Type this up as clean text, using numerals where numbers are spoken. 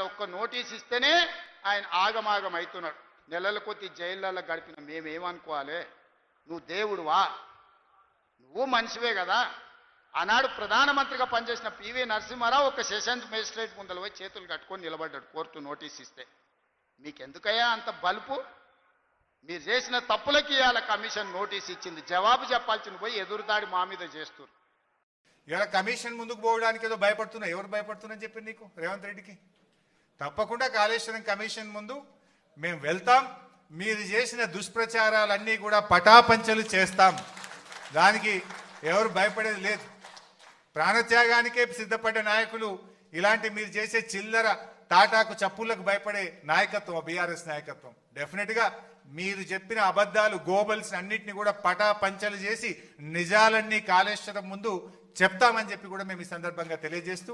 ఇవాళ ఒక్క నోటీస్ ఇస్తేనే ఆయన ఆగమాగం అవుతున్నాడు. నెలల కొద్ది జైళ్ళల్లో గడిపిన మేమేమనుకోవాలి? నువ్వు దేవుడువా? నువ్వు మనిషివే కదా. ఆనాడు ప్రధానమంత్రిగా పనిచేసిన పివి నరసింహారావు ఒక సెషన్స్ మేజిస్ట్రేట్ ముందర పోయి చేతులు కట్టుకొని నిలబడ్డాడు కోర్టు నోటీస్ ఇస్తే. మీకెందుకయ్యా అంత బలుపు? మీరు చేసిన తప్పులకి ఇవాళ కమిషన్ నోటీస్ ఇచ్చింది, జవాబు చెప్పాల్సింది పోయి ఎదురుదాడి మా మీద చేస్తారు. ఇవాళ కమిషన్ ముందుకు పోవడానికి ఏదో భయపడుతున్నా. ఎవరు భయపడుతున్నారని చెప్పి నీకు? రేవంత్ రెడ్డికి. తప్పకుండా కాళేశ్వరం కమిషన్ ముందు మేము వెళ్తాం. మీరు చేసిన దుష్ప్రచారాలన్నీ కూడా పటాపంచలు చేస్తాం. దానికి ఎవరు భయపడేది లేదు. ప్రాణత్యాగానికే సిద్ధపడ్డ నాయకులు ఇలాంటి మీరు చేసే చిల్లర తాటాకు చప్పులకు భయపడే నాయకత్వం బీఆర్ఎస్ నాయకత్వం. డెఫినెట్గా మీరు చెప్పిన అబద్ధాలు గోబల్స్ అన్నింటినీ కూడా పటాపంచలు చేసి నిజాలన్నీ కాళేశ్వరం ముందు చెప్తామని చెప్పి కూడా మేము ఈ సందర్భంగా తెలియజేస్తూ